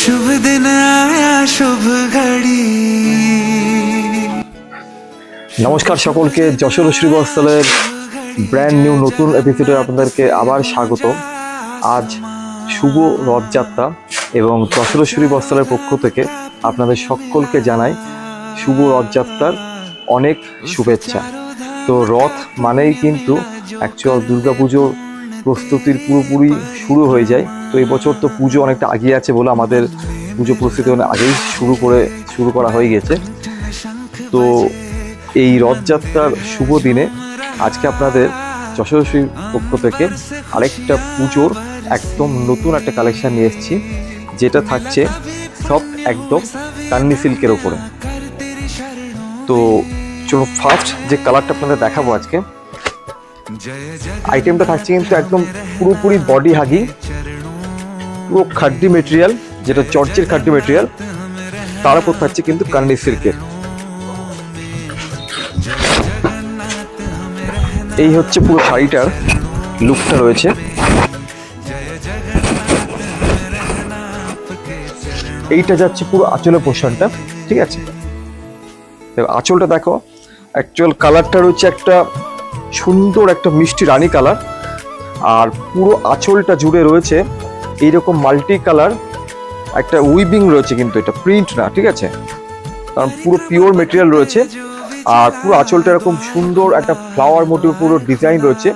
शुभ दिन आया शुभ घड़ी। নমস্কার সকলকে, যশোর শ্রী বস্ত্রালয়ের ব্র্যান্ড নিউ নতুন এপিসোডে আপনাদেরকে আবার স্বাগত। আজ শুভ রথযাত্রা এবং যশোর শ্রী বস্ত্রালয়ের পক্ষ থেকে আপনাদের সকলকে জানাই শুভ রথযাত্রার অনেক শুভেচ্ছা। তো রথ মানেই কিন্তু অ্যাকচুয়াল দুর্গাপুজোর প্রস্তুতির পুরোপুরি শুরু হয়ে যায়। তো এই বছর তো পুজো অনেকটা আগিয়ে আছে বলে আমাদের পুজো প্রস্তুতি অনেক আগেই শুরু করা হয়ে গেছে। তো এই রথযাত্রার শুভ দিনে আজকে আপনাদের যশস্বীর পক্ষ থেকে আরেকটা পুজোর একদম নতুন একটা কালেকশান নিয়ে এসেছি, যেটা থাকছে সফট একদম কান্নি সিল্কের ওপরে। তো চলো ফার্স্ট যে কালারটা আপনাদের দেখাবো আজকে, আইটেমটা থাকছে কিন্তু একদম পুরোপুরি বডি হাগি, পুরো খাড্ডি মেটেরিয়াল, যেটা জর্জের খাড্ডি মেটেরিয়াল, তার উপর থাকছে কিন্তু কান্নি সিল্কের। এই হচ্ছে পুরো শাড়িটার লুকটা রয়েছে। এইটা যাচ্ছে পুরো আঁচলের পোর্শনটা, ঠিক আছে। আঁচলটা দেখো, অ্যাকচুয়াল কালারটা রয়েছে একটা সুন্দর একটা মিষ্টি রানী কালার, আর পুরো আঁচলটা জুড়ে রয়েছে এইরকম মাল্টি কালার একটা উইভিং রয়েছে, কিন্তু এটা প্রিন্ট না, ঠিক আছে, কারণ পুরো পিওর মেটেরিয়াল রয়েছে। আর পুরো আঁচলটা এরকম সুন্দর একটা ফ্লাওয়ার মোটিভ পুরো ডিজাইন রয়েছে।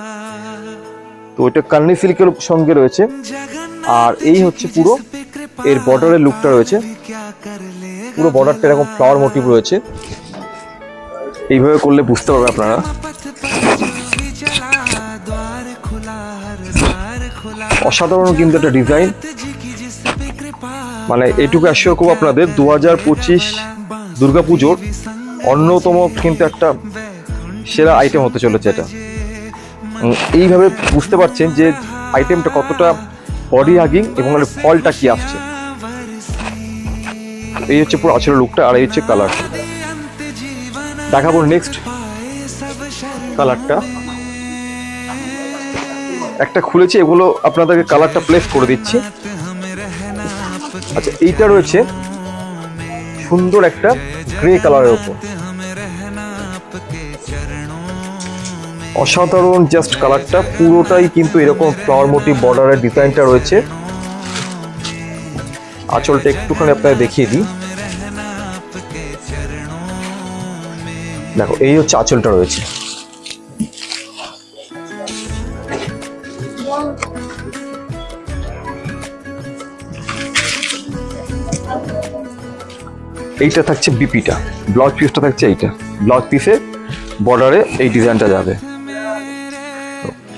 তো এটা কান্নি সিল্কের সঙ্গে রয়েছে। আর এই হচ্ছে পুরো এর বর্ডারের লুকটা রয়েছে, পুরো বর্ডারটা এরকম ফ্লাওয়ার মোটিভ রয়েছে। এইভাবে করলে বুঝতে পারবে আপনারা। অসাধারণ কিন্তু একটা ডিজাইন, মানে এটুকু অ্যাসিওর করবো আপনাদের 2025 দুর্গাপুজোর অন্যতম কিন্তু একটা সেরা আইটেম হতে চলেছে এটা। এইভাবে বুঝতে পারছেন যে আইটেমটা কতটা বডি হাগিং এবং ফলটা কি আসছে। এই হচ্ছে পুরো আঁচলের লুকটা, আর এই হচ্ছে কালার। দেখাবো নেক্সট কালারটা, একটা খুলেছি, এগুলো আপনাদেরকে কালারটা প্লেস করে দিচ্ছি। আচ্ছা, এইটা রয়েছে সুন্দর একটা গ্রে কালারের উপর, অসাধারণ জাস্ট কালারটা পুরোটাই কিন্তু এরকম ফ্লাওয়ার মোটিভ বর্ডারের ডিজাইনটা রয়েছে। আঁচলটা একটুখানি আপনাদের দেখিয়ে দিই, দেখো এই হচ্ছে আঁচলটা রয়েছে। এইটা থাকছে বিপিটা, ব্লাউজ পিসটা থাকছে এইটা, ব্লাউজ পিসে বর্ডারে এই ডিজাইনটা যাবে।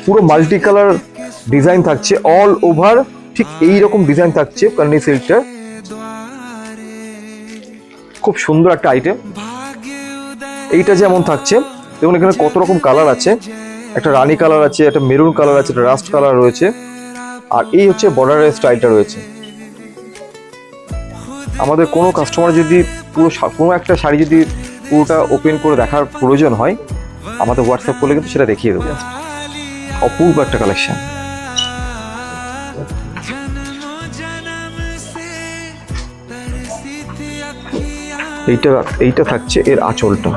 পুরো মাল্টি কালার ডিজাইন থাকছে অল ওভার, ঠিক এইরকম ডিজাইন থাকছে কান্নি সিল্কটা। খুব সুন্দর একটা আইটেম। এইটা যেমন থাকছে দেখুন, এখানে কত রকম কালার আছে, একটা রানী কালার আছে, একটা মেরুন কালার আছে, একটা রাস্ট কালার রয়েছে, আর এই হচ্ছে বর্ডারের স্টাইলটা রয়েছে। আমাদের কোনো কাস্টমার যদি কোনো একটা শাড়ি যদি পুরোটা ওপেন করে দেখার প্রয়োজন হয়, আমাদের হোয়াটসঅ্যাপ করলে কিন্তু সেটা দেখিয়ে দেবো। অপূর্ব একটা কালেকশন। এইটা থাকছে এর আঁচলটা।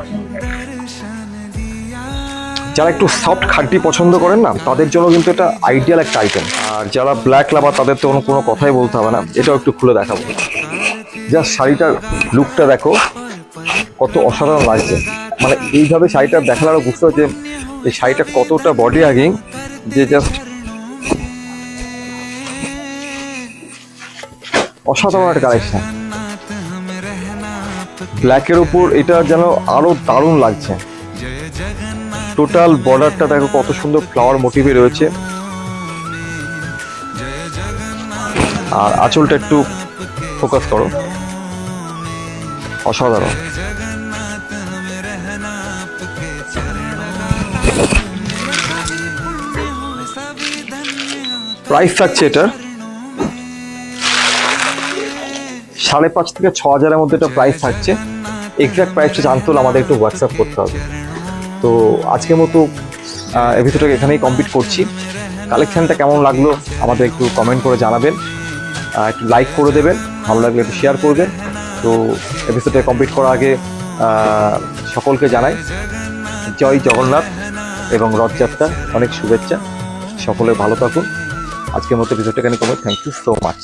যারা একটু সফট খাড্ডি পছন্দ করেন না, তাদের জন্য কিন্তু এটা আইডিয়াল একটা আইটেম। আর যারা ব্ল্যাক লাভার, তাদের তো কোনো কথাই বলতে হবে না। এটাও একটু খুলে দেখাবো। জাস্ট শাড়িটার লুকটা দেখো কত অসাধারণ লাগছে। মানে এইভাবে শাড়িটা দেখালে আরো বুঝতে হচ্ছে এই শাড়িটা কতটা বডি হাগিং, যে জাস্ট অসাধারণ একটা কালেকশন। ব্ল্যাকের উপর এটা যেন আরো দারুণ লাগছে। টোটাল বর্ডারটা দেখো কত সুন্দর ফ্লাওয়ার মোটিভে রয়েছে। আর আঁচলটা একটু ফোকাস করো, অসাধারণ। প্রাইস থাকছে এটার 5,500 থেকে 6,000-এর মধ্যে এটা প্রাইস থাকছে। এক্সাক্ট প্রাইসটা জানতে হলে আমাদের একটু হোয়াটসঅ্যাপ করতে হবে। তো আজকের মতো এপিসোডটাকে এখানেই কমপ্লিট করছি। কালেকশনটা কেমন লাগলো আমাদের একটু কমেন্ট করে জানাবেন, একটু লাইক করে দেবেন। ভালো লাগলে একটু শেয়ার করবেন। তো এপিসোডটা কমপ্লিট করার আগে সকলকে জানাই জয় জগন্নাথ এবং রথযাত্রা অনেক শুভেচ্ছা। সকলে ভালো থাকুন। আজকের মতো এপিসোডটা এখানে কমে, থ্যাংক ইউ সো মাচ।